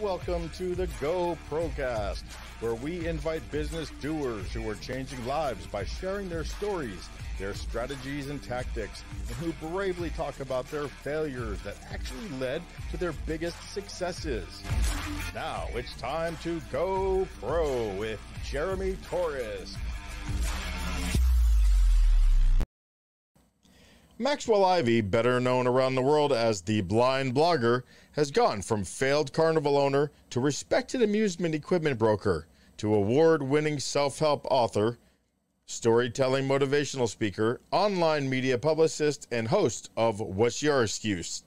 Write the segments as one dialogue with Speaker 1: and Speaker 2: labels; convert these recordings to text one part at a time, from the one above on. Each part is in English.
Speaker 1: Welcome to the GoPROcast, where we invite business doers who are changing lives by sharing their stories, their strategies and tactics, and who bravely talk about their failures that actually led to their biggest successes. Now it's time to Go Pro with Jeremy Torres. Maxwell Ivy, better known around the world as the Blind Blogger, has gone from failed carnival owner to respected amusement equipment broker to award-winning self-help author, storytelling motivational speaker, online media publicist, and host of What's Your Excuse?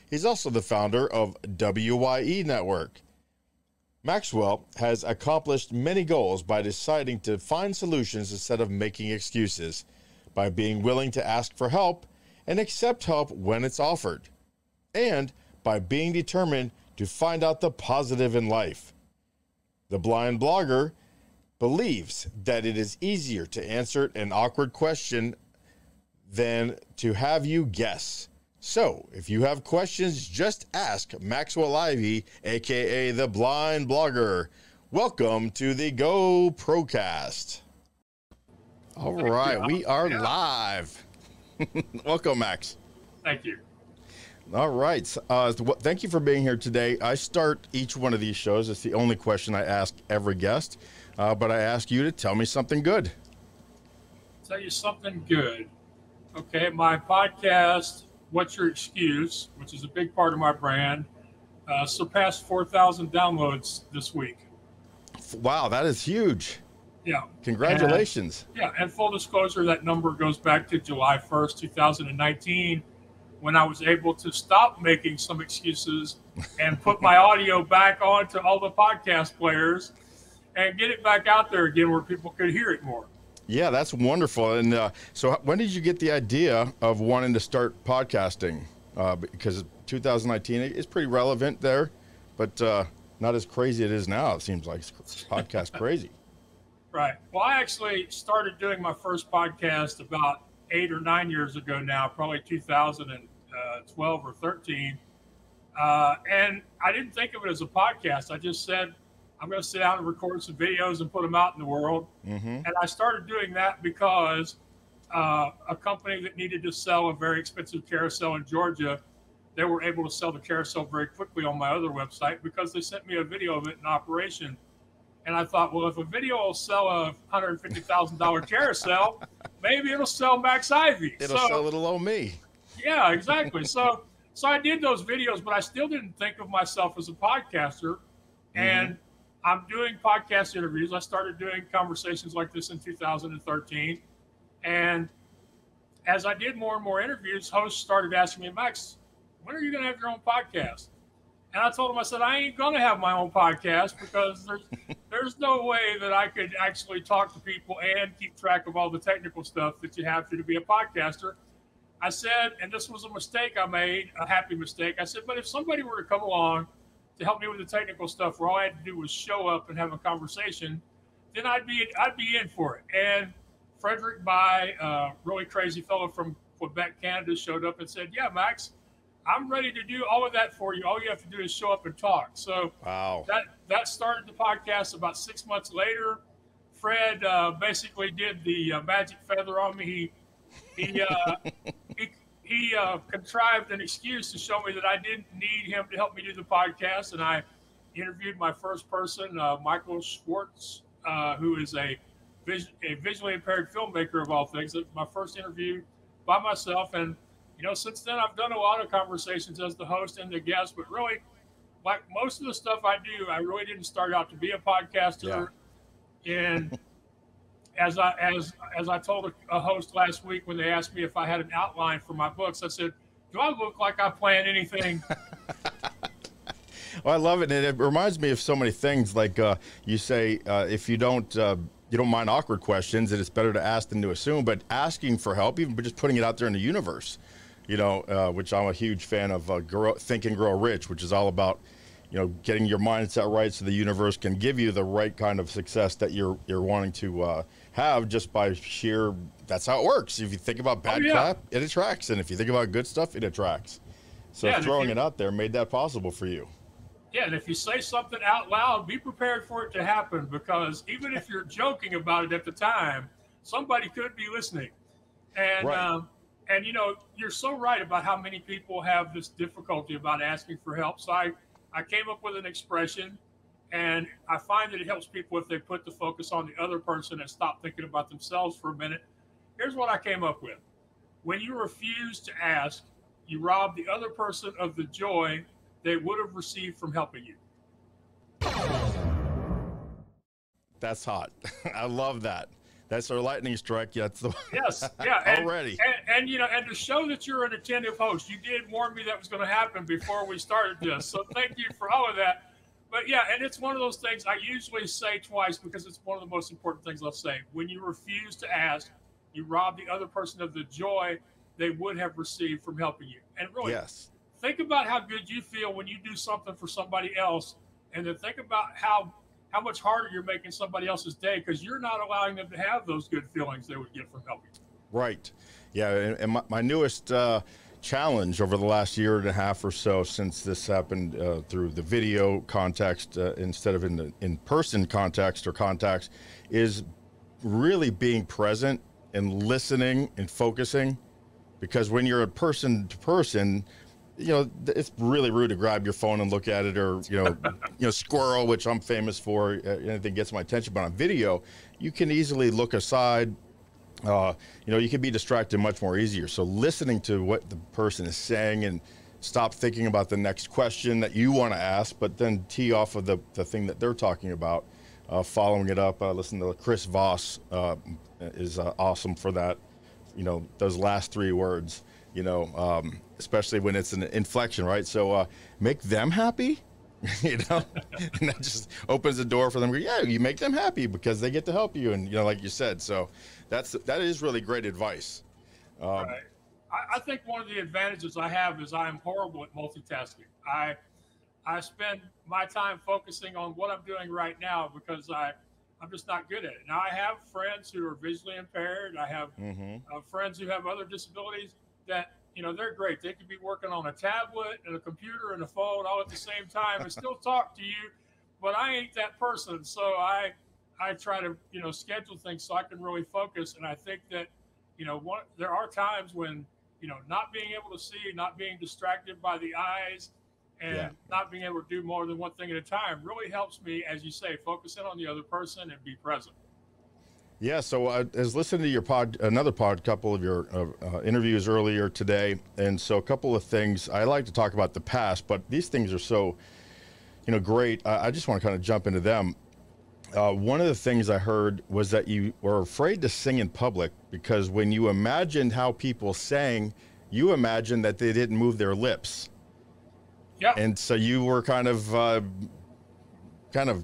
Speaker 1: He's also the founder of WYE Network. Maxwell has accomplished many goals by deciding to find solutions instead of making excuses, by being willing to ask for help and accept help when it's offered, and by being determined to find out the positive in life. The Blind Blogger believes that it is easier to answer an awkward question than to have you guess. So, if you have questions, just ask Maxwell Ivy, aka the Blind Blogger. Welcome to the GoPROcast. All right, we are live. Welcome, Max.
Speaker 2: Thank you.
Speaker 1: All right. Thank you for being here today. I start each one of these shows. It's the only question I ask every guest, but I ask you to tell me something good.
Speaker 2: Tell you something good. Okay, my podcast, What's Your Excuse, which is a big part of my brand, surpassed 4,000 downloads this week.
Speaker 1: Wow, that is huge.
Speaker 2: Yeah.
Speaker 1: Congratulations.
Speaker 2: And full disclosure, that number goes back to July 1st, 2019, when I was able to stop making some excuses and put my audio back onto all the podcast players and get it back out there again where people could hear it more.
Speaker 1: Yeah, that's wonderful. And so when did you get the idea of wanting to start podcasting? Because 2019 is pretty relevant there, but not as crazy it is now. It seems like it's podcast crazy.
Speaker 2: Right. Well, I actually started doing my first podcast about 8 or 9 years ago now, probably 2012 or 13. And I didn't think of it as a podcast. I just said, I'm going to sit down and record some videos and put them out in the world. Mm-hmm. And I started doing that because a company that needed to sell a very expensive carousel in Georgia, they were able to sell the carousel very quickly on my other website because they sent me a video of it in operation. And I thought, well, if a video will sell a $150,000 carousel, maybe it'll sell Max Ivy.
Speaker 1: It'll sell little old me.
Speaker 2: Yeah, exactly. So I did those videos, but I still didn't think of myself as a podcaster. And I'm doing podcast interviews. I started doing conversations like this in 2013. And as I did more and more interviews, hosts started asking me, Max, when are you going to have your own podcast? And I told him, I said, I ain't going to have my own podcast because there's no way that I could actually talk to people and keep track of all the technical stuff that you have to be a podcaster. I said, and this was a mistake I made, a happy mistake. I said, but if somebody were to come along to help me with the technical stuff where all I had to do was show up and have a conversation, then I'd be in for it. And Frederick Bai, a really crazy fellow from Quebec, Canada, showed up and said, yeah, Max, I'm ready to do all of that for you. All you have to do is show up and talk. So
Speaker 1: wow.
Speaker 2: That started the podcast. About 6 months later, Fred basically did the magic feather on me. He contrived an excuse to show me that I didn't need him to help me do the podcast. And I interviewed my first person, Michael Schwartz, who is a visually impaired filmmaker of all things. It was my first interview by myself. And since then, I've done a lot of conversations as the host and the guest, but really, like most of the stuff I do, I really didn't start out to be a podcaster. Yeah. And as I told a host last week when they asked me if I had an outline for my books, I said, do I look like I plan anything?
Speaker 1: Well, I love it. And it reminds me of so many things. Like you say, if you don't mind awkward questions, and it's better to ask than to assume, but asking for help, even just putting it out there in the universe, which I'm a huge fan of Think and Grow Rich, which is all about, getting your mindset right so the universe can give you the right kind of success that you're wanting to have just by sheer, that's how it works. If you think about bad crap, it attracts. And if you think about good stuff, it attracts. So throwing it out there made that possible for you.
Speaker 2: Yeah, and if you say something out loud, be prepared for it to happen, because even if you're joking about it at the time, somebody could be listening. And
Speaker 1: Right.
Speaker 2: you're so right about how many people have this difficulty about asking for help. So I came up with an expression, and I find that it helps people if they put the focus on the other person and stop thinking about themselves for a minute. Here's what I came up with: when you refuse to ask, you rob the other person of the joy they would have received from helping you.
Speaker 1: That's hot. I love that. That's our lightning strike. Yeah, that's the
Speaker 2: Yes, yeah,
Speaker 1: already.
Speaker 2: And to show that you're an attentive host, you did warn me that was going to happen before we started this. So thank you for all of that. But yeah, and it's one of those things I usually say twice because it's one of the most important things I'll say. When you refuse to ask, you rob the other person of the joy they would have received from helping you. And really,
Speaker 1: Yes.
Speaker 2: think about how good you feel when you do something for somebody else, and then think about how much harder you're making somebody else's day because you're not allowing them to have those good feelings they would get from helping you.
Speaker 1: Right. Yeah. And my newest challenge over the last year and a half or so since this happened through the video context instead of in the in-person context or contacts is really being present and listening and focusing, because when you're a person to person, it's really rude to grab your phone and look at it, or squirrel, which I'm famous for. Anything gets my attention, but on video, you can easily look aside. You can be distracted much more easier. So listening to what the person is saying and stop thinking about the next question that you want to ask, but then tee off of the thing that they're talking about, following it up. Listen to Chris Voss is awesome for that. Those last three words, especially when it's an inflection, right? So make them happy, and that just opens the door for them. Yeah, you make them happy because they get to help you. And, like you said, so that is really great advice.
Speaker 2: Right. I think one of the advantages I have is I'm horrible at multitasking. I spend my time focusing on what I'm doing right now because I'm just not good at it. Now, I have friends who are visually impaired. I have friends who have other disabilities that, they're great. They could be working on a tablet and a computer and a phone all at the same time and still talk to you, but I ain't that person. So I try to, schedule things so I can really focus. And I think that, there are times when, not being able to see, not being distracted by the eyes, and not being able to do more than one thing at a time really helps me, as you say, focus in on the other person and be present.
Speaker 1: Yeah, so I was listening to your couple of your interviews earlier today, and so a couple of things. I like to talk about the past, but these things are so, great. I just want to kind of jump into them. One of the things I heard was that you were afraid to sing in public because when you imagined how people sang, you imagined that they didn't move their lips.
Speaker 2: Yeah.
Speaker 1: And so you were kind of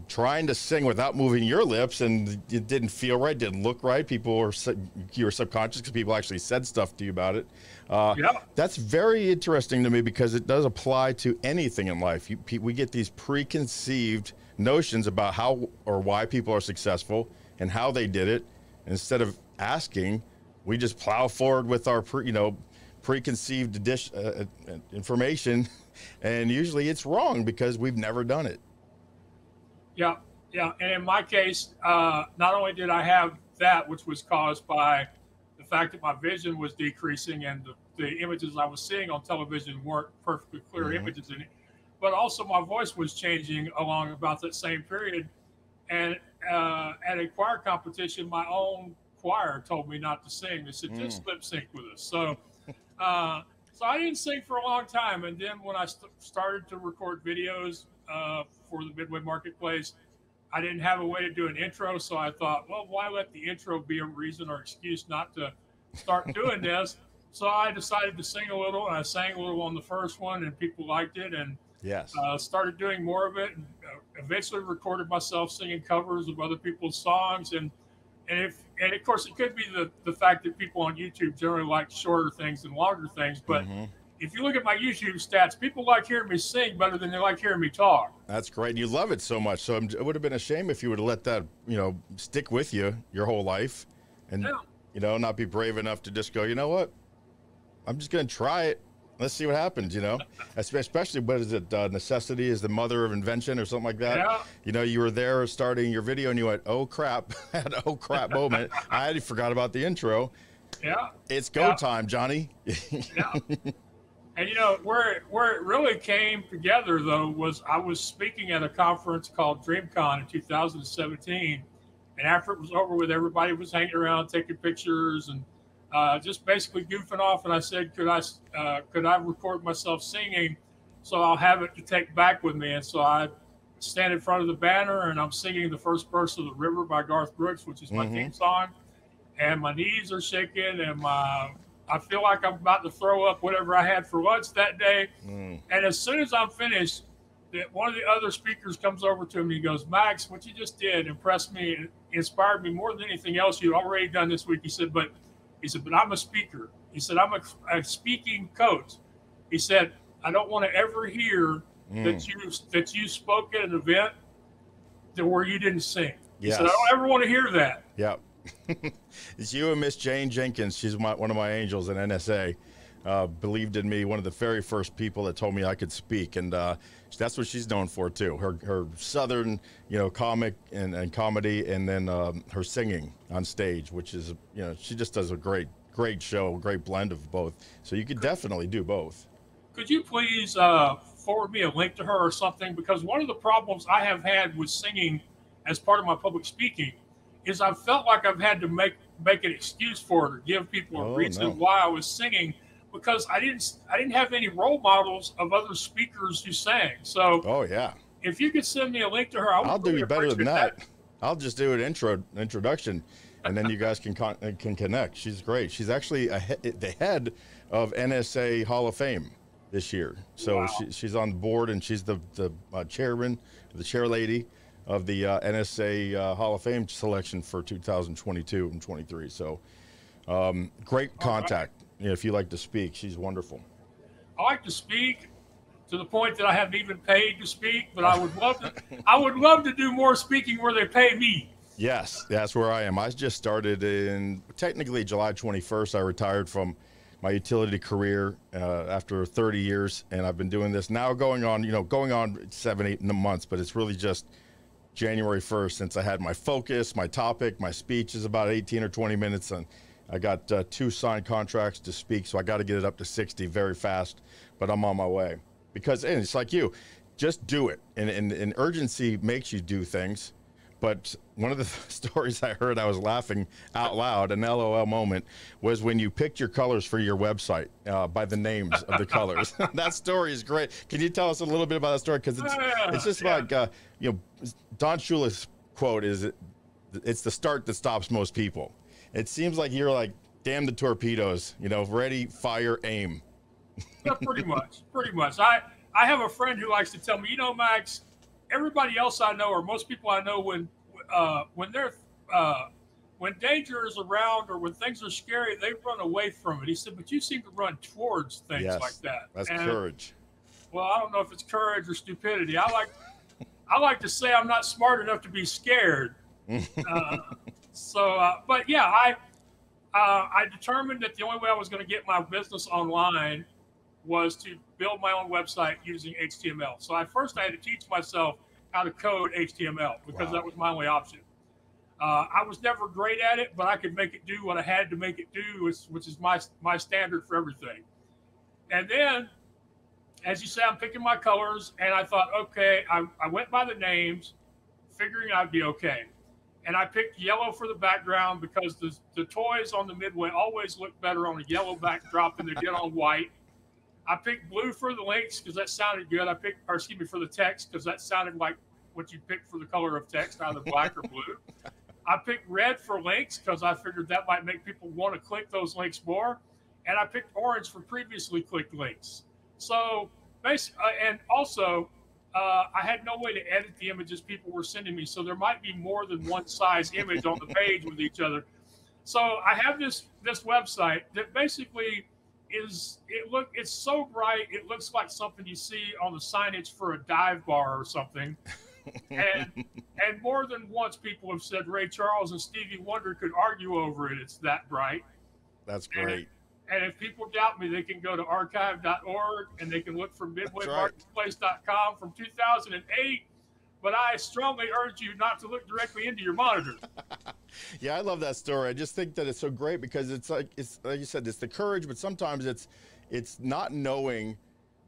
Speaker 1: trying to sing without moving your lips, and it didn't feel right, didn't look right. You were subconscious because people actually said stuff to you about it. That's very interesting to me because it does apply to anything in life. We get these preconceived notions about how or why people are successful and how they did it. Instead of asking, we just plow forward with our preconceived information, and usually it's wrong because we've never done it.
Speaker 2: Yeah. And in my case, not only did I have that, which was caused by the fact that my vision was decreasing and the images I was seeing on television weren't perfectly clear images in it, but also my voice was changing along about that same period. And at a choir competition, my own choir told me not to sing. They said, just lip sync with us. So I didn't sing for a long time. And then when I started to record videos for the Midway Marketplace, I didn't have a way to do an intro. So I thought, well, why let the intro be a reason or excuse not to start doing this? So I decided to sing a little, and I sang a little on the first one, and people liked it, and started doing more of it, and eventually recorded myself singing covers of other people's songs, and of course it could be the fact that people on YouTube generally like shorter things than longer things, but if you look at my YouTube stats, people like hearing me sing better than they like hearing me talk.
Speaker 1: That's great. You love it so much. So it would have been a shame if you would have let that, stick with you your whole life, and not be brave enough to just go, you know what? I'm just going to try it. Let's see what happens, you know, especially, what is it? Necessity is the mother of invention or something like that.
Speaker 2: Yeah.
Speaker 1: You know, you were there starting your video and you went, oh crap, I had an oh crap moment. I already forgot about the intro.
Speaker 2: Yeah.
Speaker 1: It's go time, Johnny.
Speaker 2: Yeah. And, you know, where it really came together, though, was I was speaking at a conference called DreamCon in 2017. And after it was over with, everybody was hanging around, taking pictures and just basically goofing off. And I said, could I record myself singing so I'll have it to take back with me? And so I stand in front of the banner and I'm singing the first verse of The River by Garth Brooks, which is my theme song. And my knees are shaking and I feel like I'm about to throw up whatever I had for lunch that day. And as soon as I'm finished, one of the other speakers comes over to him and he goes, Max, what you just did impressed me and inspired me more than anything else you've already done this week. He said, but I'm a speaker. He said, I'm a speaking coach. He said, I don't want to ever hear that you spoke at an event where you didn't sing. He said, I don't ever want to hear that.
Speaker 1: Yeah. It's you and Miss Jane Jenkins. She's one of my angels in NSA. Believed in me, one of the very first people that told me I could speak, and that's what she's known for too. Her southern, you know, comic and comedy, and then her singing on stage, which is, you know, she just does a great show, a great blend of both. So you could definitely do both.
Speaker 2: Could you please forward me a link to her or something? Because one of the problems I have had with singing as part of my public speaking is I've felt like I've had to make an excuse for it or give people a reason why I was singing, because I didn't have any role models of other speakers who sang. So if you could send me a link to her,
Speaker 1: I'll do you better than that. I'll just do an introduction, and then you guys can connect. She's great. She's actually the head of NSA Hall of Fame this year. So she's on board, and she's the chairman, the chair lady of the NSA Hall of Fame selection for 2022 and 23. So great contact. You know, if you like to speak, she's wonderful.
Speaker 2: I like to speak to the point that I haven't even paid to speak, but I would love to do more speaking where they pay me.
Speaker 1: Yes, that's where I am. I just started in technically July 21st. I retired from my utility career after 30 years, and I've been doing this now going on 7-8 months, but it's really just January 1st since I had my focus, my topic. My speech is about 18 or 20 minutes, and I got 2 signed contracts to speak, so I got to get it up to 60 very fast, but I'm on my way. Because, and it's like you, just do it. And urgency makes you do things. But one of the stories I heard, I was laughing out loud, an LOL moment, was when you picked your colors for your website by the names of the colors. That story is great. Can you tell us a little bit about that story? Because it's just like, you know, Don Shula's quote is, it's the start that stops most people. It seems like you're like, damn the torpedoes, you know, ready, fire, aim.
Speaker 2: Yeah, pretty much. I have a friend who likes to tell me, you know, Max, everybody else I know, or most people I know, when danger is around or when things are scary, they run away from it. He said, but you seem to run towards things like that.
Speaker 1: That's courage.
Speaker 2: Well, I don't know if it's courage or stupidity. I like to say I'm not smart enough to be scared. But yeah, I determined that the only way I was going to get my business online was to build my own website using HTML. So I had to teach myself how to code HTML because that was my only option. I was never great at it, but I could make it do what I had to make it do, which is my standard for everything. And then, as you say, I'm picking my colors, and I thought, okay, I went by the names, figuring I'd be okay. And I picked yellow for the background because the toys on the Midway always look better on a yellow backdrop than they did on white. I picked blue for the links because that sounded good. For the text because that sounded like what you pick for the color of text, either black or blue. I picked red for links because I figured that might make people want to click those links more. And I picked orange for previously clicked links. So basically, and also, I had no way to edit the images people were sending me. So there might be more than one size image on the page with each other. So I have this website that basically it's so bright. It looks like something you see on the signage for a dive bar or something. And more than once people have said Ray Charles and Stevie Wonder could argue over it. It's that bright.
Speaker 1: That's great.
Speaker 2: And if people doubt me, they can go to archive.org and they can look for midwaymarketplace.com from 2008. But I strongly urge you not to look directly into your monitors.
Speaker 1: Yeah, I love that story. I just think that it's so great because it's like you said, it's the courage, but sometimes it's not knowing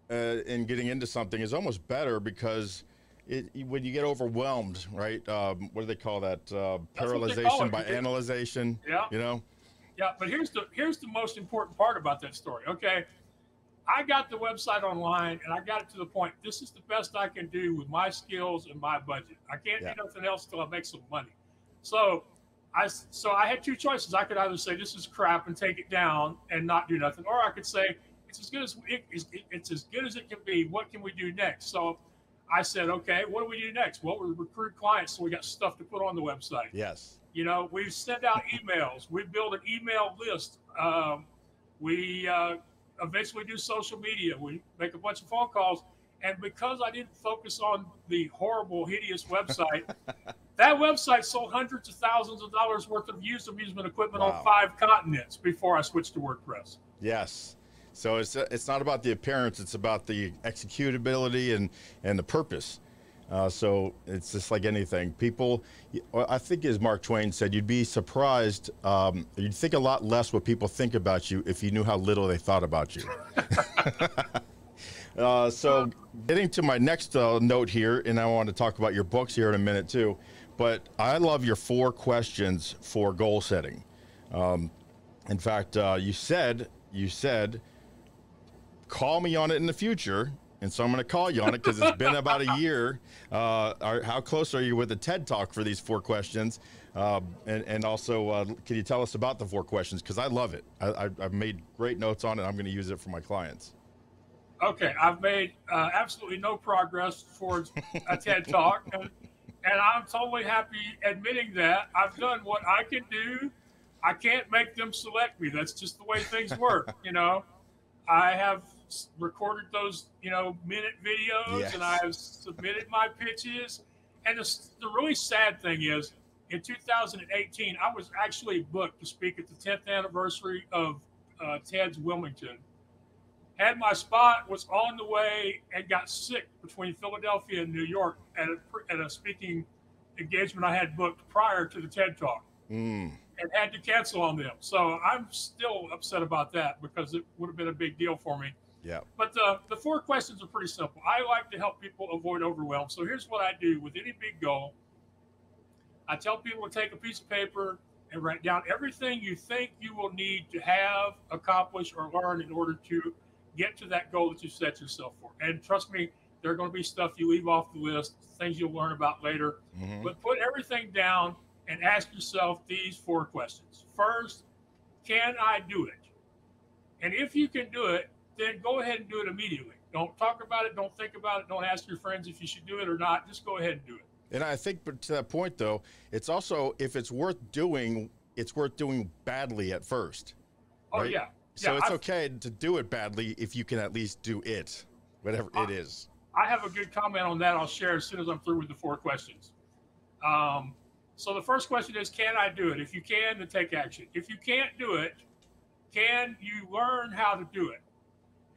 Speaker 1: and getting into something is almost better because when you get overwhelmed, right? What do they call that? Paralyzation by analyzation.
Speaker 2: Yeah.
Speaker 1: You know.
Speaker 2: Yeah, but here's the most important part about that story. Okay, I got the website online and I got it to the point. This is the best I can do with my skills and my budget. I can't do nothing else till I make some money. So I had two choices. I could either say this is crap and take it down and not do nothing, or I could say it's as good as it can be. What can we do next? So I said, okay, what do we do next? Well, we recruit clients, so we got stuff to put on the website.
Speaker 1: Yes.
Speaker 2: You know, we send out emails. We build an email list. We eventually do social media. We make a bunch of phone calls. And because I didn't focus on the horrible, hideous website, that website sold hundreds of thousands of dollars worth of used amusement equipment on 5 continents before I switched to WordPress.
Speaker 1: Yes. So it's not about the appearance. It's about the executability and the purpose. So it's just like anything. People, I think as Mark Twain said, you'd be surprised, you'd think a lot less what people think about you if you knew how little they thought about you. So getting to my next note here, and I want to talk about your books here in a minute too, but I love your 4 questions for goal setting. In fact, you said, call me on it in the future. And so I'm going to call you on it because it's been about a year. How close are you with the TED Talk for these 4 questions? And also, can you tell us about the 4 questions? Because I love it. I've made great notes on it. I'm going to use it for my clients.
Speaker 2: Okay, I've made absolutely no progress towards a TED Talk. And I'm totally happy admitting that. I've done what I can do. I can't make them select me. That's just the way things work, you know. I have recorded those, minute videos, yes. And I have submitted my pitches. And the really sad thing is, in 2018, I was actually booked to speak at the 10th anniversary of TED's Wilmington. Had my spot, was on the way, and got sick between Philadelphia and New York at a speaking engagement I had booked prior to the TED Talk. And had to cancel on them. So I'm still upset about that because it would have been a big deal for me.
Speaker 1: Yeah.
Speaker 2: But the 4 questions are pretty simple. I like to help people avoid overwhelm. So here's what I do with any big goal. I tell people to take a piece of paper and write down everything you think you will need to have, accomplish, or learn in order to get to that goal that you set yourself for. And trust me, there are going to be stuff you leave off the list, things you'll learn about later. Mm-hmm. But put everything down and ask yourself these 4 questions. First, can I do it? And if you can do it, then go ahead and do it immediately. Don't talk about it. Don't think about it. Don't ask your friends if you should do it or not. Just go ahead and do it.
Speaker 1: And I think, but to that point, though, it's also, if it's worth doing, it's worth doing badly at first.
Speaker 2: Oh,
Speaker 1: right?
Speaker 2: Yeah.
Speaker 1: So it's okay to do it badly if you can at least do it, whatever it is.
Speaker 2: I have a good comment on that I'll share as soon as I'm through with the 4 questions. So the first question is, can I do it? If you can, then take action. If you can't do it, can you learn how to do it?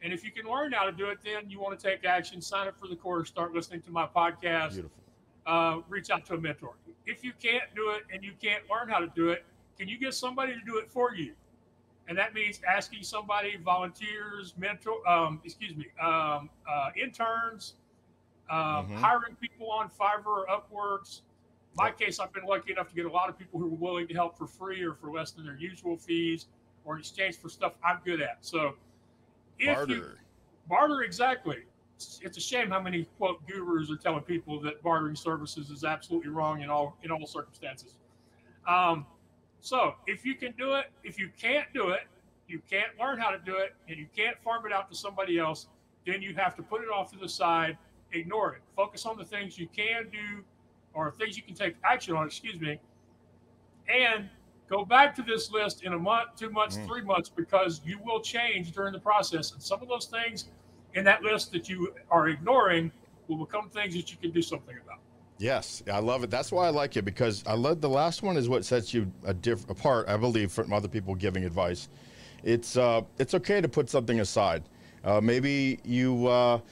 Speaker 2: And if you can learn how to do it, then you want to take action, sign up for the course, start listening to my podcast, reach out to a mentor. If you can't do it and you can't learn how to do it, can you get somebody to do it for you? And that means asking somebody, volunteers, interns, hiring people on Fiverr or Upworks. In my case, I've been lucky enough to get a lot of people who are willing to help for free or for less than their usual fees or in exchange for stuff I'm good at. So barter, exactly. It's a shame how many, quote, gurus are telling people that bartering services is absolutely wrong in all circumstances. So if you can do it, if you can't do it, you can't learn how to do it, and you can't farm it out to somebody else, then you have to put it off to the side, ignore it. Focus on the things you can do or things you can take action on, and go back to this list in a month, 2 months, 3 months, because you will change during the process. And some of those things in that list that you are ignoring will become things that you can do something about.
Speaker 1: Yes, I love it. That's why I like it, because I love the last one is what sets you apart, I believe, from other people giving advice. it's okay to put something aside. Maybe you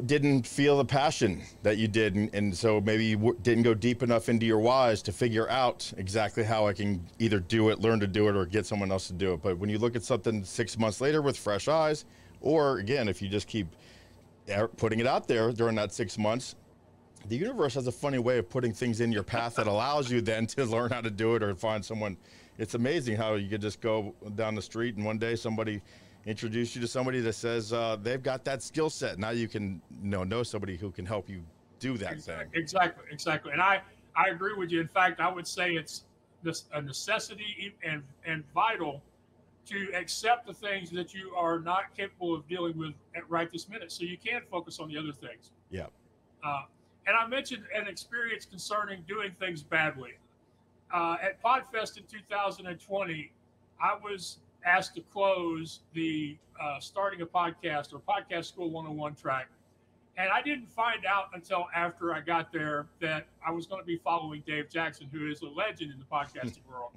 Speaker 1: didn't feel the passion that you did, and so maybe you didn't go deep enough into your whys to figure out exactly how I can either do it, learn to do it, or get someone else to do it. But when you look at something 6 months later with fresh eyes, or again, if you just keep putting it out there during that 6 months, the universe has a funny way of putting things in your path that allows you then to learn how to do it or find someone. It's amazing how you could just go down the street and one day somebody introduce you to somebody that says they've got that skill set. Now you can know somebody who can help you do that thing.
Speaker 2: Exactly. And I agree with you. In fact, I would say it's a necessity and vital to accept the things that you are not capable of dealing with right this minute, so you can focus on the other things.
Speaker 1: Yeah.
Speaker 2: And I mentioned an experience concerning doing things badly. At PodFest in 2020, I was asked to close the Starting a Podcast or Podcast School 101 track. And I didn't find out until after I got there that I was going to be following Dave Jackson, who is a legend in the podcasting world.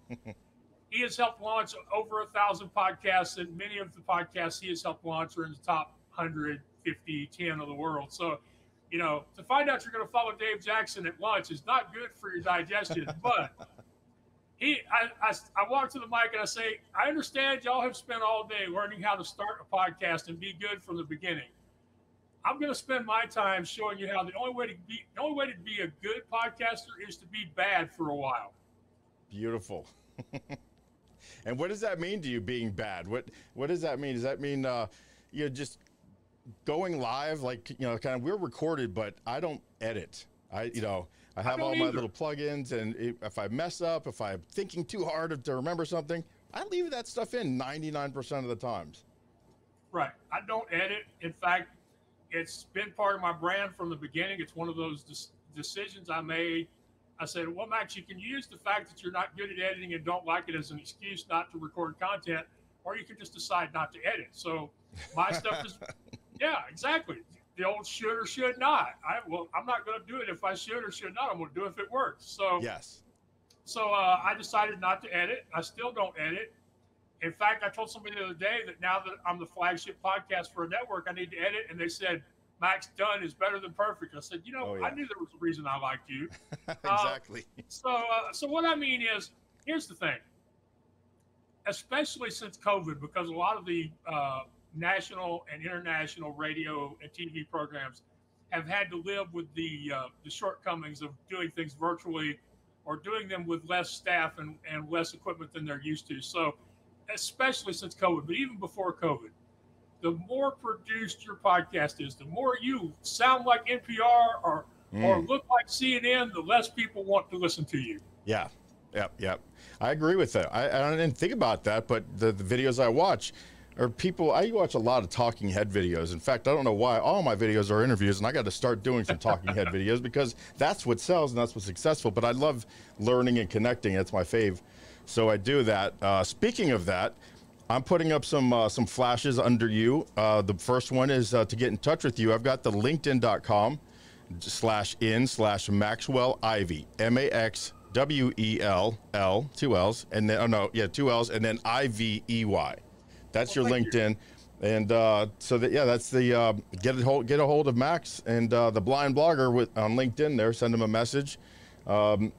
Speaker 2: He has helped launch over 1,000 podcasts, and many of the podcasts he has helped launch are in the top 150, 10 of the world. So, to find out you're going to follow Dave Jackson at lunch is not good for your digestion. But I walk to the mic and I say, I understand y'all have spent all day learning how to start a podcast and be good from the beginning. I'm going to spend my time showing you how the only way to be a good podcaster is to be bad for a while.
Speaker 1: Beautiful. And what does that mean to you, being bad? What does that mean? Does that mean just going live, like, kind of, we're recorded, but I don't edit. I have all my little plugins, and if I mess up, if I'm thinking too hard to remember something, I leave that stuff in 99% of the times.
Speaker 2: Right. I don't edit. In fact, it's been part of my brand from the beginning. It's one of those decisions I made. I said, well, Max, you can use the fact that you're not good at editing and don't like it as an excuse not to record content, or you can just decide not to edit. So my stuff is, yeah, exactly. The old should or should not. I'm not going to do it if I should or should not. I'm going to do it if it works. So
Speaker 1: yes.
Speaker 2: So I decided not to edit. I still don't edit. In fact, I told somebody the other day that now that I'm the flagship podcast for a network, I need to edit. And they said, Max, done is better than perfect. I said, I knew there was a reason I liked you.
Speaker 1: Exactly.
Speaker 2: So what I mean is, here's the thing. Especially since COVID, because a lot of the national and international radio and TV programs have had to live with the shortcomings of doing things virtually or doing them with less staff and less equipment than they're used to. So especially since COVID, but even before COVID, the more produced your podcast is, the more you sound like NPR or look like CNN, the less people want to listen to you.
Speaker 1: Yeah. Yep. I agree with that. I didn't think about that, but the videos I watch are people. I watch a lot of talking head videos. In fact, I don't know why all my videos are interviews, and I got to start doing some talking head videos because that's what sells and that's what's successful. But I love learning and connecting. That's my fave. So I do that. Speaking of that, I'm putting up some flashes under you. The first one is to get in touch with you. I've got the linkedin.com/in/Maxwell Ivey, MAXWELL, 2 L's, and then 2 L's, and then IVEY. That's your LinkedIn. And that's the get a hold of Max and the blind blogger on LinkedIn there. Send him a message. Then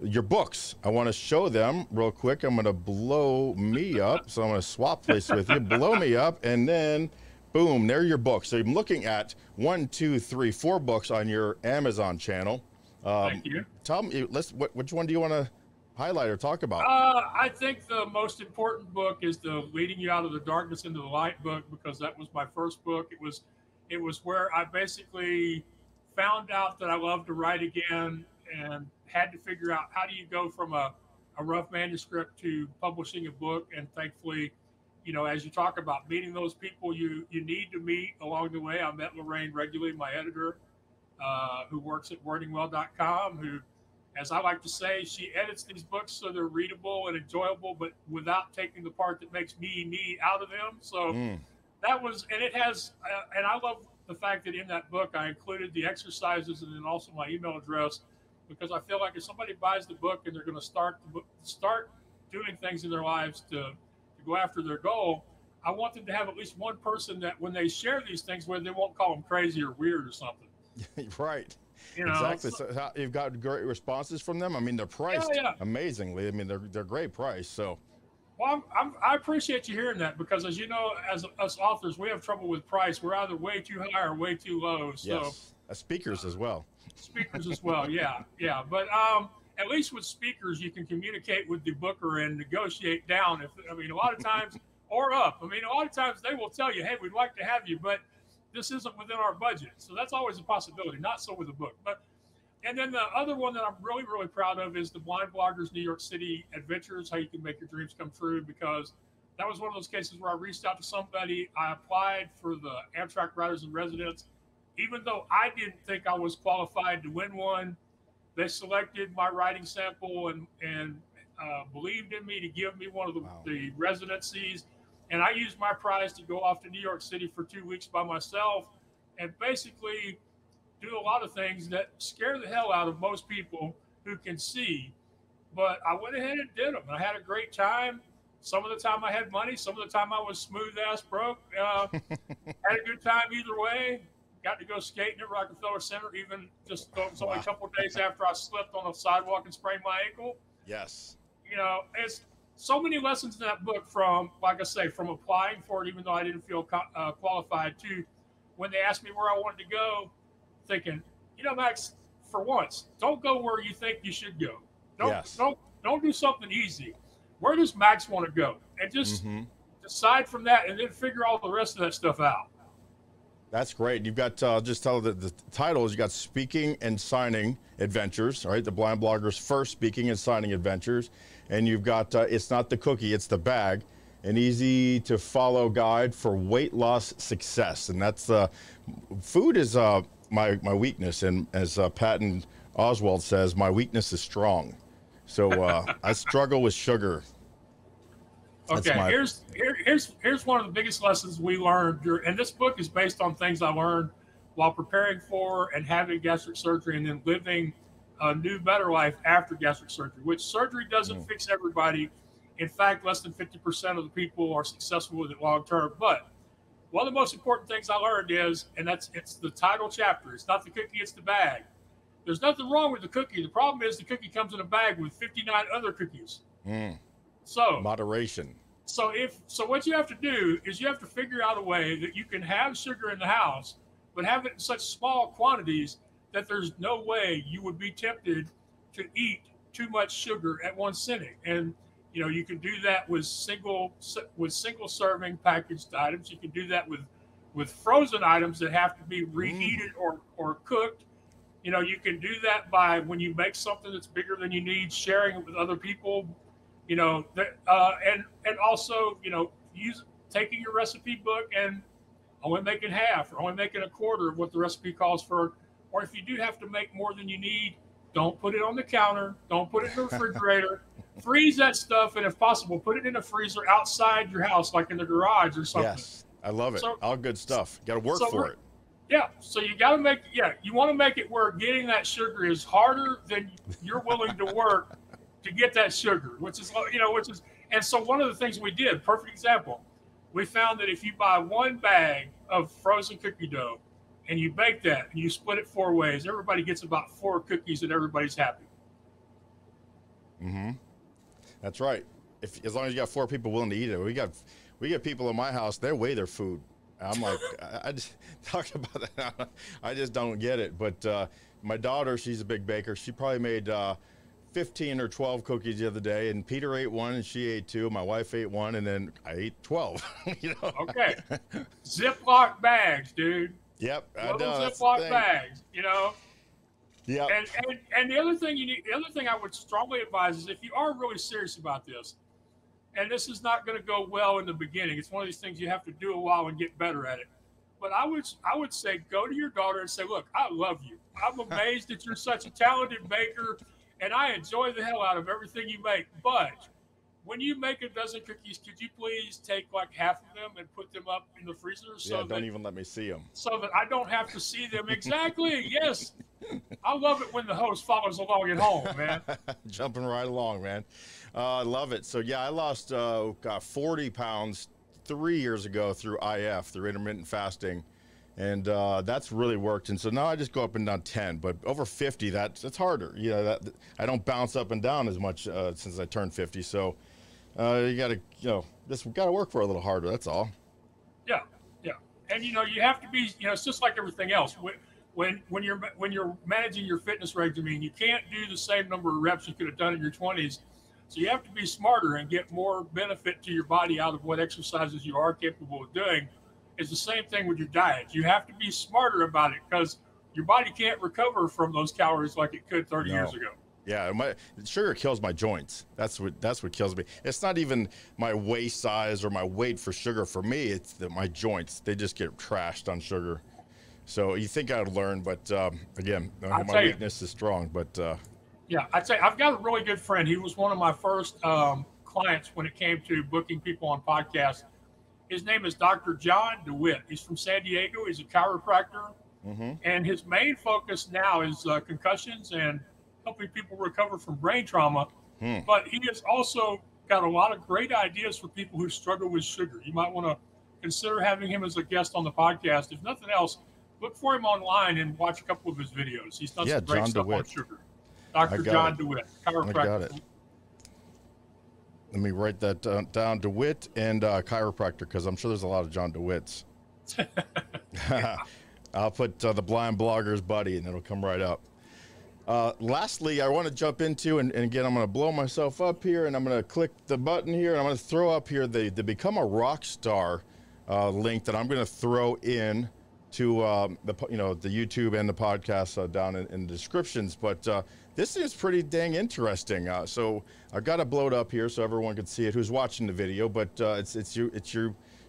Speaker 1: your books, I want to show them real quick. I'm going to blow me up. So I'm going to swap places with you. Blow me up, and then boom, there are your books. So I'm looking at 1, 2, 3, 4 books on your Amazon channel.
Speaker 2: Thank you.
Speaker 1: Tell me, which one do you want to highlight or talk about?
Speaker 2: I think the most important book is the Leading You Out of the Darkness into the Light book, because that was my first book. It was where I basically found out that I loved to write again and had to figure out how do you go from a rough manuscript to publishing a book. And thankfully, as you talk about meeting those people you need to meet along the way, I met Lorraine regularly, my editor, who works at wordingwell.com, who, as I like to say, she edits these books so they're readable and enjoyable, but without taking the part that makes me out of them. So that was, and it has, and I love the fact that in that book I included the exercises and then also my email address, because I feel like if somebody buys the book and they're going to start doing things in their lives to go after their goal, I want them to have at least one person that when they share these things, where they won't call them crazy or weird or something.
Speaker 1: Right.
Speaker 2: You know,
Speaker 1: Exactly. So you've got great responses from them. I mean, they're priced amazingly. I mean, they're great price. So.
Speaker 2: Well, I appreciate you hearing that, because, as you know, as us authors, we have trouble with price. We're either way too high or way too low. So,
Speaker 1: yes, speakers as well.
Speaker 2: Speakers as well, yeah. But at least with speakers, you can communicate with the booker and negotiate down. A lot of times, or up. A lot of times they will tell you, "Hey, we'd like to have you, but this isn't within our budget." So that's always a possibility. Not so with a book, but. And then the other one that I'm really, really proud of is the Blind Bloggers New York City Adventures, how you can make your dreams come true, because that was one of those cases where I reached out to somebody. I applied for the Amtrak Writers in Residence. Even though I didn't think I was qualified to win one, they selected my writing sample and believed in me to give me one of the residencies. And I used my prize to go off to New York City for 2 weeks by myself and basically do a lot of things that scare the hell out of most people who can see. But I went ahead and did them. I had a great time. Some of the time I had money. Some of the time I was smooth ass broke. Had a good time either way. Got to go skating at Rockefeller Center, even just only a couple of days after I slipped on the sidewalk and sprained my ankle.
Speaker 1: Yes.
Speaker 2: It's so many lessons in that book, from, like I say, from applying for it, even though I didn't feel qualified, to when they asked me where I wanted to go, thinking, Max, for once, don't go where you think you should go. Don't do something easy. Where does Max want to go? And just decide from that, and then figure all the rest of that stuff out.
Speaker 1: That's great. You've got, just tell the title is, you got Speaking and Signing Adventures, right? The Blind Blogger's first Speaking and Signing Adventures. And you've got, It's Not the Cookie, It's the Bag, an easy to follow guide for weight loss success. And that's, food is my weakness. And as Patton Oswalt says, my weakness is strong. So I struggle with sugar.
Speaker 2: Okay, here's one of the biggest lessons we learned, and this book is based on things I learned while preparing for and having gastric surgery, and then living a new, better life after gastric surgery, which surgery doesn't fix everybody. In fact, less than 50% of the people are successful with it long term. But one of the most important things I learned is, and it's the title chapter, it's not the cookie, it's the bag. There's nothing wrong with the cookie. The problem is the cookie comes in a bag with 59 other cookies. So
Speaker 1: moderation.
Speaker 2: So what you have to do is you have to figure out a way that you can have sugar in the house, but have it in such small quantities that there's no way you would be tempted to eat too much sugar at one sitting. And you can do that with single serving packaged items. You can do that with frozen items that have to be reheated or cooked. You can do that by, when you make something that's bigger than you need, sharing it with other people. And also, taking your recipe book and only making half or only making a quarter of what the recipe calls for. Or if you do have to make more than you need, don't put it on the counter. Don't put it in the refrigerator. Freeze that stuff, and if possible, put it in a freezer outside your house, like in the garage or something.
Speaker 1: Yes, I love it. All good stuff. Got to work for it.
Speaker 2: Yeah, so you got to you want to make it where getting that sugar is harder than you're willing to work to get that sugar, which is, and so one of the things we did, perfect example, we found that if you buy one bag of frozen cookie dough and you bake that and you split it 4 ways, everybody gets about 4 cookies and everybody's happy.
Speaker 1: That's right. As long as you got 4 people willing to eat it. We get people in my house, they weigh their food. I'm like, I just talk about that. I just don't get it. But my daughter, she's a big baker. She probably made 15 or 12 cookies the other day, and Peter ate 1 and she ate 2. My wife ate 1, and then I ate 12.
Speaker 2: Okay. Ziploc bags, dude.
Speaker 1: Yep.
Speaker 2: Little Ziploc bags,
Speaker 1: Yeah.
Speaker 2: And the other thing I would strongly advise is, if you are really serious about this, and this is not going to go well in the beginning, it's one of these things you have to do a while and get better at it. But I would say, go to your daughter and say, look, I love you. I'm amazed that you're such a talented baker, and I enjoy the hell out of everything you make. But when you make a dozen cookies, could you please take like half of them and put them up in the freezer?
Speaker 1: Don't even let me see them.
Speaker 2: So that I don't have to see them. Exactly. Yes. I love it when the host follows along at home, man.
Speaker 1: Jumping right along, man. I love it. So yeah, I lost 40 pounds 3 years ago through IF, through intermittent fasting, and that's really worked. And so now I just go up and down 10, but over 50, that's harder. You know, that I don't bounce up and down as much since I turned 50. So you got to, this got to work for a little harder. That's all.
Speaker 2: Yeah, yeah. And you have to be. It's just like everything else. When you're managing your fitness regimen, you can't do the same number of reps you could have done in your 20s. So you have to be smarter and get more benefit to your body out of what exercises you are capable of doing. It's the same thing with your diet. You have to be smarter about it because your body can't recover from those calories like it could 30 years ago.
Speaker 1: Yeah, sugar kills my joints. That's what kills me. It's not even my waist size or my weight for sugar. For me, it's my joints. They just get trashed on sugar. So you think I'd learn, but again, my weakness is strong. But
Speaker 2: yeah, I'd say I've got a really good friend. He was one of my first clients when it came to booking people on podcasts. His name is Dr. John DeWitt. He's from San Diego. He's a chiropractor. And his main focus now is concussions and helping people recover from brain trauma. But he has also got a lot of great ideas for people who struggle with sugar. You might want to consider having him as a guest on the podcast. If nothing else, look for him online and watch a couple of his videos. He's done some great stuff on sugar. Dr. John DeWitt, chiropractor.
Speaker 1: I got it. Let me write that down, DeWitt and chiropractor, because I'm sure there's a lot of John DeWitts. I'll put the Blind Blogger's buddy, and it'll come right up. Lastly, I want to jump into, and again, I'm going to blow myself up here, and I'm going to click the button here, and I'm going to throw up here the Become a Rock Star link that I'm going to throw in to the YouTube and the podcast down in the descriptions. But this is pretty dang interesting. So I've got to blow it up here so everyone can see it who's watching the video. But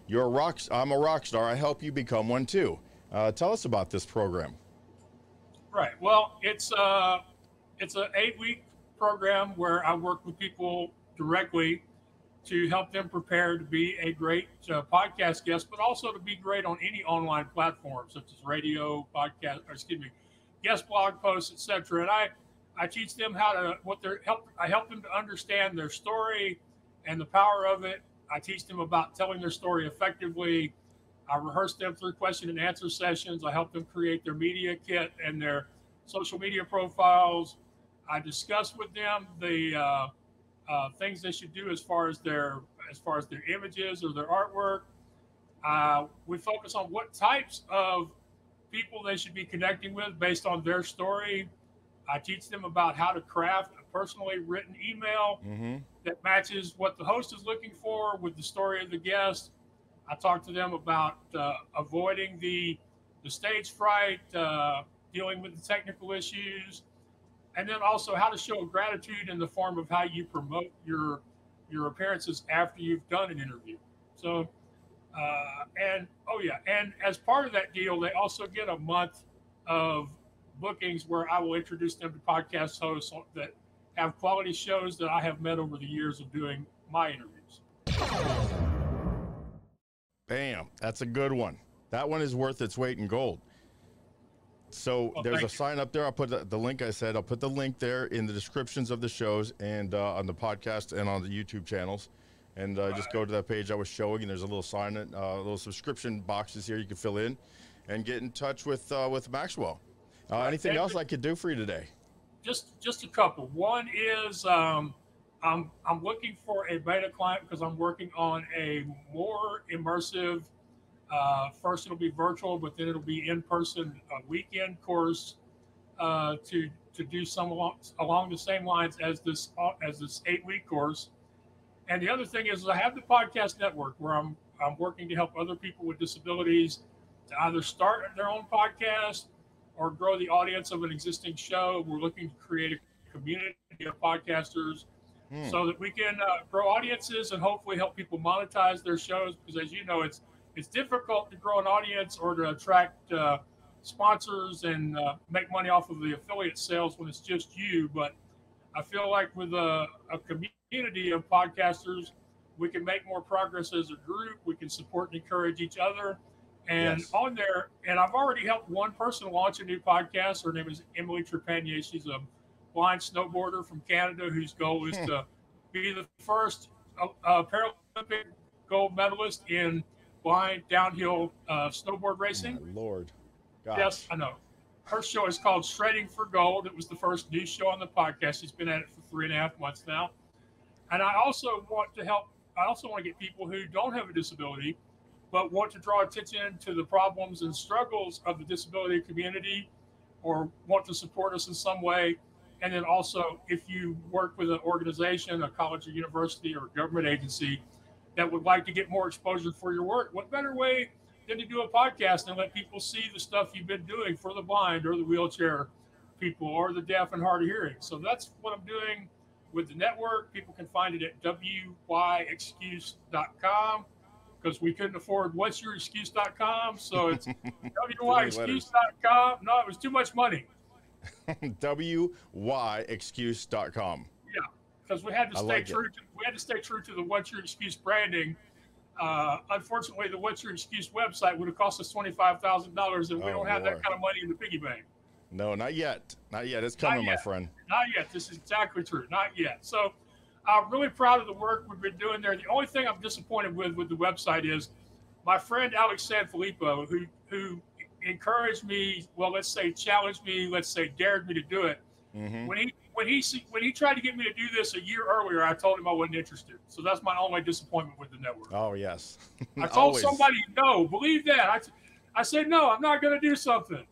Speaker 1: you're a rock. I'm a rock star. I help you become one too. Tell us about this program.
Speaker 2: Right. Well, it's an 8-week program where I work with people directly to help them prepare to be a great podcast guest, but also to be great on any online platform such as radio, podcast, guest blog posts, etc. And I teach them I help them to understand their story and the power of it. I teach them about telling their story effectively. I rehearse them through question and answer sessions. I help them create their media kit and their social media profiles. I discuss with them the things they should do as far as their images or their artwork. We focus on what types of people they should be connecting with based on their story. I teach them about how to craft a personally written email that matches what the host is looking for with the story of the guest. I talk to them about avoiding the stage fright, dealing with the technical issues, and then also how to show gratitude in the form of how you promote your appearances after you've done an interview. So, and as part of that deal, they also get a month of bookings where I will introduce them to podcast hosts that have quality shows that I have met over the years of doing my interviews.
Speaker 1: Bam, that's a good one. That one is worth its weight in gold. So there's a sign up there. I'll put the link. I'll put the link there in the descriptions of the shows and on the podcast and on the YouTube channels. And just go to that page I was showing, and there's a little sign, little subscription boxes here you can fill in, and get in touch with Maxwell. Anything else I could do for you today?
Speaker 2: Just a couple. One is I'm looking for a beta client because I'm working on a more immersive. First, it'll be virtual, but then it'll be in person, a weekend course to do some along the same lines as this 8-week course. And the other thing is I have the podcast network where I'm working to help other people with disabilities to either start their own podcast or grow the audience of an existing show. We're looking to create a community of podcasters so that we can grow audiences and hopefully help people monetize their shows. Because as you know, it's difficult to grow an audience or to attract sponsors and make money off of the affiliate sales when it's just you. But I feel like with a community of podcasters, we can make more progress as a group. We can support and encourage each other. And
Speaker 1: Yes.
Speaker 2: on there, and I've already helped one person launch a new podcast. Her name is Emily Trepanier. She's a blind snowboarder from Canada whose goal is to be the first Paralympic gold medalist in blind downhill snowboard racing.
Speaker 1: My Lord.
Speaker 2: Yes,
Speaker 1: Gosh.
Speaker 2: I know. Her show is called Shredding for Gold. It was the first new show on the podcast. She's been at it for 3.5 months now. And I also want to help. I also want to get people who don't have a disability, but want to draw attention to the problems and struggles of the disability community, or want to support us in some way. And then also, if you work with an organization, a college or university or government agency that would like to get more exposure for your work, what better way than to do a podcast and let people see the stuff you've been doing for the blind or the wheelchair people or the deaf and hard of hearing. So that's what I'm doing with the network. People can find it at wyexcuse.com because we couldn't afford whatsyourexcuse.com. So it's wyexcuse.com. No, it was too much money.
Speaker 1: wyexcuse.com.
Speaker 2: Yeah, because we had to stay true. We had to stay true to the What's Your Excuse branding. Unfortunately, the What's Your Excuse website would have cost us $25,000, and we don't have that kind of money in the piggy bank.
Speaker 1: No, not yet. Not yet. It's coming, my friend.
Speaker 2: Not yet. This is exactly true. Not yet. So I'm really proud of the work we've been doing there. The only thing I'm disappointed with the website is my friend Alex Sanfilippo, who encouraged me, well, let's say challenged me, let's say dared me to do it.
Speaker 1: Mm-hmm.
Speaker 2: When he tried to get me to do this a year earlier, I told him I wasn't interested. So that's my only disappointment with the network.
Speaker 1: Oh, yes.
Speaker 2: I told somebody no. Believe that. I said no. I'm not going to do something.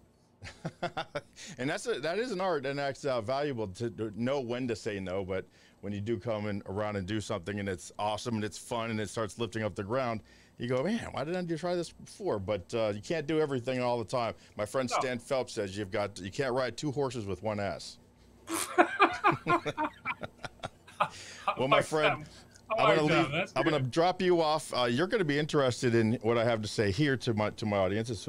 Speaker 1: And that is an art, and that's valuable to know when to say no. But when you do come around and do something and it's awesome and it's fun and it starts lifting up the ground, you go, man, why didn't I try this before? But you can't do everything all the time. My friend Stan Phelps says you can't ride 2 horses with 1 ass. Well, my friend, I'm going to drop you off. You're going to be interested in what I have to say here to my audience. It's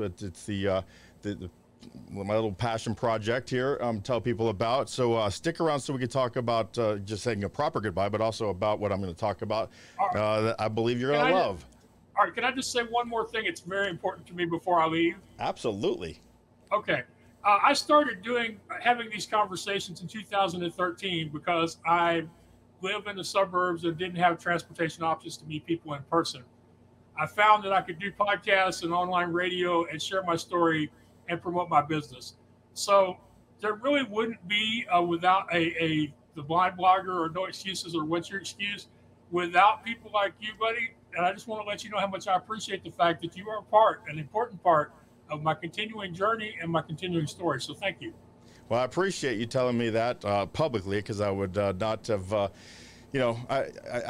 Speaker 1: my little passion project here. Tell people about. So stick around so we can talk about just saying a proper goodbye, but also about what I'm going to talk about. That I believe you're going to love.
Speaker 2: All right. Can I just say one more thing? It's very important to me before I leave.
Speaker 1: Absolutely.
Speaker 2: Okay. I started having these conversations in 2013 because I live in the suburbs and didn't have transportation options to meet people in person. I found that I could do podcasts and online radio and share my story and promote my business. So there really wouldn't be without the blind blogger or no excuses or what's your excuse without people like you, buddy. And I just want to let you know how much I appreciate the fact that you are an important part of my continuing journey and my continuing story. So thank you.
Speaker 1: Well, I appreciate you telling me that publicly, because I would not have, I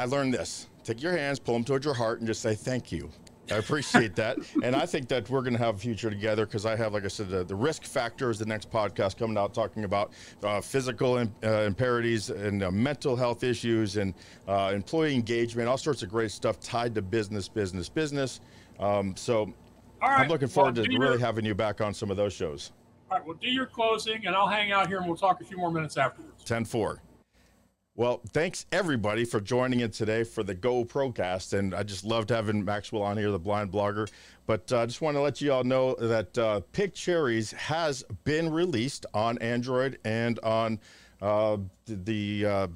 Speaker 1: learned this. Take your hands, pull them towards your heart, and just say thank you. I appreciate that. And I think that we're going to have a future together, because I have, like I said, the risk factor is the next podcast coming out, talking about physical impairments and mental health issues and employee engagement, all sorts of great stuff tied to business. So all right. I'm looking forward to really having you back on some of those shows.
Speaker 2: All right, well, do your closing, and I'll hang out here, and we'll talk a few more minutes afterwards.
Speaker 1: 10-4. Well, thanks, everybody, for joining in today for the GoPROcast, and I just loved having Maxwell on here, the blind blogger. But I just want to let you all know that Pick Cherries has been released on Android and on the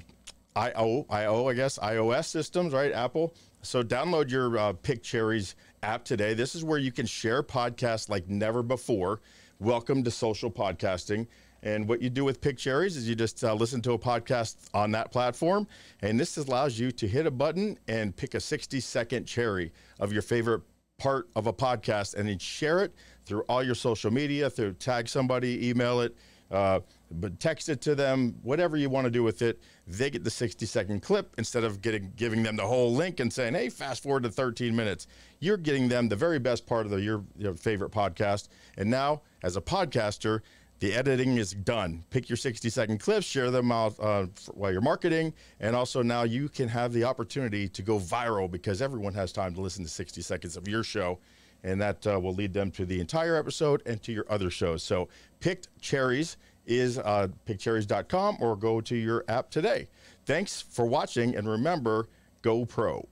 Speaker 1: iOS systems, right, Apple. So download your Pick Cherries app today. This is where you can share podcasts like never before. Welcome to social podcasting. And what you do with Pick Cherries is you just listen to a podcast on that platform. And this allows you to hit a button and pick a 60-second cherry of your favorite part of a podcast, and then share it through all your social media, through tag somebody, email it, but text it to them, whatever you want to do with it. They get the 60-second clip instead of giving them the whole link and saying, hey, fast forward to 13 minutes. You're getting them the very best part of your favorite podcast. And now, as a podcaster, the editing is done. Pick your 60-second clips, share them out while you're marketing, and also now you can have the opportunity to go viral, because everyone has time to listen to 60 seconds of your show, and that will lead them to the entire episode and to your other shows. So Picked Cherries is pickcherries.com, or go to your app today. Thanks for watching, and remember, go pro.